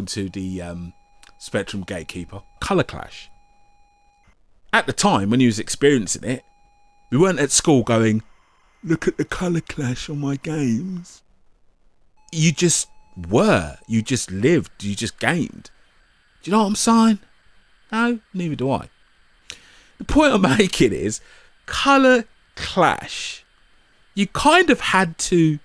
talking to the Spectrum gatekeeper, colour clash. At the time when you was experiencing it, we weren't at school going, look at the colour clash on my games. You just were. You just lived. You just gamed. Do you know what I'm saying? No, neither do I. The point I'm making is, colour clash. You kind of had to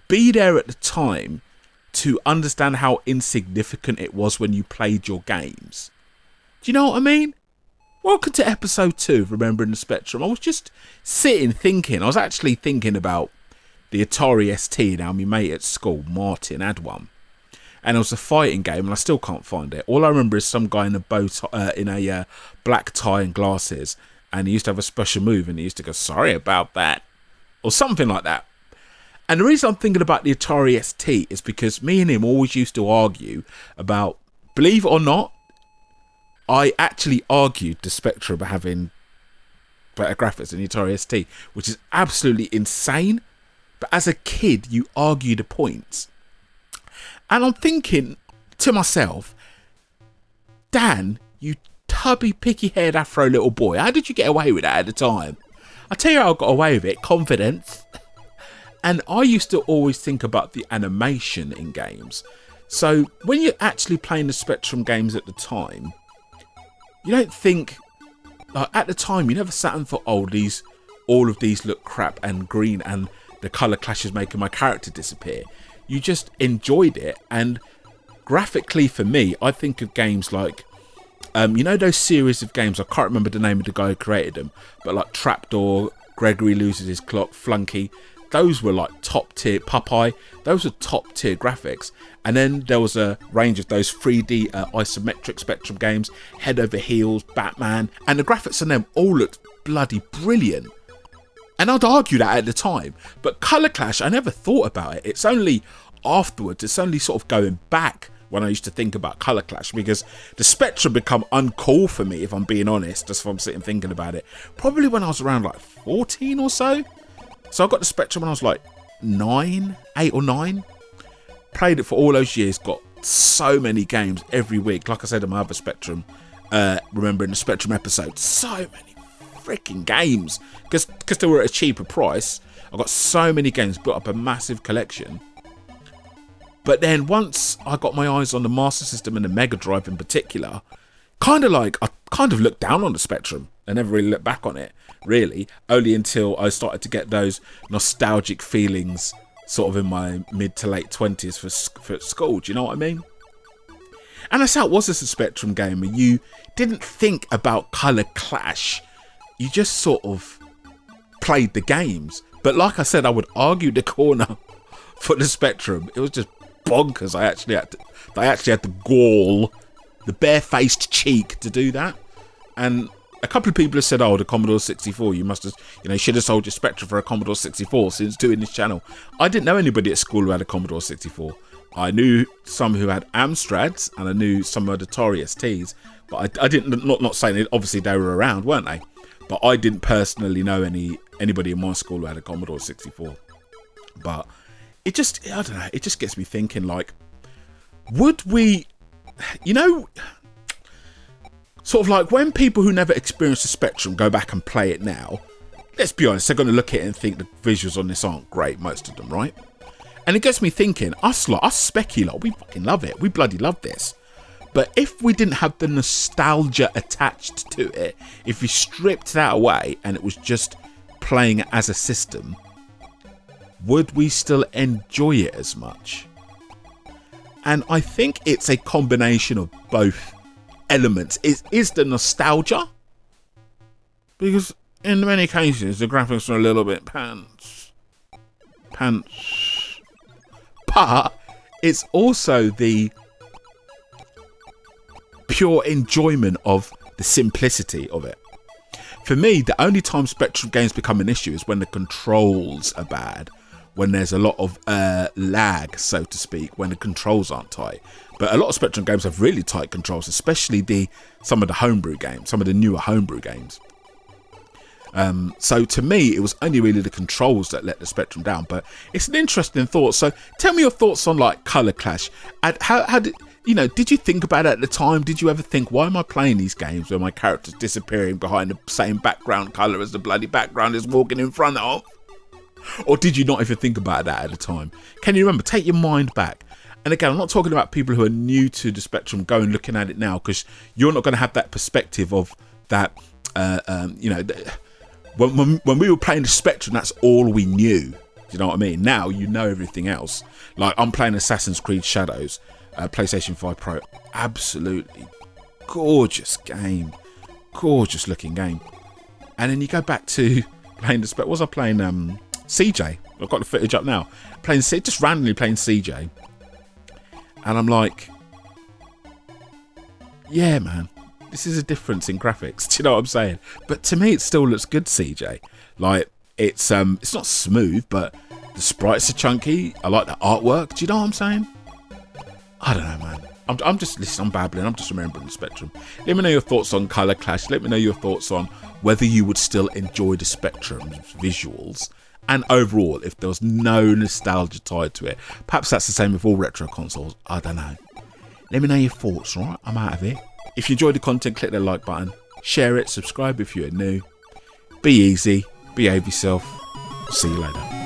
be there at the time to understand how insignificant it was when you played your games. Do you know what I mean? Welcome to episode 2 of Remembering the Spectrum. I was just sitting thinking. I was actually thinking about the Atari ST. Now, my mate at school, Martin, had one. And it was a fighting game, and I still can't find it. All I remember is some guy in a bow in a black tie and glasses, and he used to have a special move, and he used to go, sorry about that, or something like that. And the reason I'm thinking about the Atari ST is because me and him always used to argue about, believe it or not, I actually argued the Spectrum having better graphics than the Atari ST, which is absolutely insane. But as a kid, you argue the points. And I'm thinking to myself, Dan, you tubby, picky-haired afro little boy, how did you get away with that at the time? I tell you how I got away with it, confidence. And I used to always think about the animation in games. So when you're actually playing the Spectrum games at the time, you don't think, at the time, you never sat and thought, oh, all of these look crap and green and the colour clash is making my character disappear. You just enjoyed it. And graphically for me, I think of games like, you know those series of games, I can't remember the name of the guy who created them, but like Trapdoor, Gregory Loses His Clock, Flunky, those were like top tier, Popeye, those were top tier graphics. And then there was a range of those 3D isometric Spectrum games, Head Over Heels, Batman, and the graphics on them all looked bloody brilliant. And I'd argue that at the time, but Colour Clash, I never thought about it. It's only afterwards, it's only sort of going back when I used to think about Colour Clash, because the Spectrum become uncool for me, if I'm being honest, just if I'm sitting thinking about it. Probably when I was around like 14 or so. So I got the Spectrum when I was like 8 or 9. Played it for all those years, got so many games every week. Like I said in my other Spectrum, remembering the Spectrum episode, so many freaking games. Because they were at a cheaper price, I got so many games, built up a massive collection. But then once I got my eyes on the Master System and the Mega Drive in particular, I kind of looked down on the Spectrum. I never really looked back on it, really, only until I started to get those nostalgic feelings sort of in my mid to late 20s for school. Do you know what I mean? And that's how it was as a Spectrum gamer. You didn't think about colour clash. You just sort of played the games. But like I said, I would argue the corner for the Spectrum. It was just bonkers. I actually had the gall, the barefaced cheek to do that. And a couple of people have said, oh, the Commodore 64, you must have, should have sold your Spectrum for a Commodore 64 since doing this channel. I didn't know anybody at school who had a Commodore 64. I knew some who had Amstrads, and I knew some who had Atari STs, but I didn't, not saying it, obviously they were around, weren't they? But I didn't personally know anybody in my school who had a Commodore 64. But it just, I don't know, it just gets me thinking, like, would we, sort of like when people who never experienced the Spectrum go back and play it now, let's be honest, they're going to look at it and think the visuals on this aren't great, most of them, right? And it gets me thinking, us specky lot, we fucking love it. We bloody love this. But if we didn't have the nostalgia attached to it, if we stripped that away and it was just playing it as a system, would we still enjoy it as much? And I think it's a combination of both elements. Is the nostalgia, because in many cases the graphics are a little bit pants, but it's also the pure enjoyment of the simplicity of it. For me, the only time Spectrum games become an issue is when the controls are bad, when there's a lot of lag, so to speak, when the controls aren't tight. But a lot of Spectrum games have really tight controls, especially some of the homebrew games, some of the newer homebrew games. So to me, it was only really the controls that let the Spectrum down. But it's an interesting thought. So tell me your thoughts on like color clash. And how did did you think about it at the time? Did you ever think, why am I playing these games where my character's disappearing behind the same background color as the bloody background is walking in front of? Or did you not even think about that at the time? Can you remember? Take your mind back. And again, I'm not talking about people who are new to the Spectrum going looking at it now, because you're not going to have that perspective of that. When we were playing the Spectrum, that's all we knew. Do you know what I mean? Now you know everything else. Like, I'm playing Assassin's Creed Shadows, PlayStation 5 Pro. Absolutely gorgeous game. Gorgeous looking game. And then you go back to playing the Spectrum. Was I playing CJ? I've got the footage up now. Just randomly playing CJ. And I'm like, yeah, man. This is a difference in graphics. Do you know what I'm saying? But to me, it still looks good, CJ. Like, it's not smooth, but the sprites are chunky. I like the artwork. Do you know what I'm saying? I don't know, man. I'm just listening. I'm babbling. I'm just remembering the Spectrum. Let me know your thoughts on color clash. Let me know your thoughts on whether you would still enjoy the Spectrum's visuals, and overall, if there was no nostalgia tied to it. Perhaps that's the same with all retro consoles. I don't know. Let me know your thoughts, right? I'm out of it. If you enjoyed the content, click the like button, share it, subscribe if you're new. Be easy, behave yourself. See you later.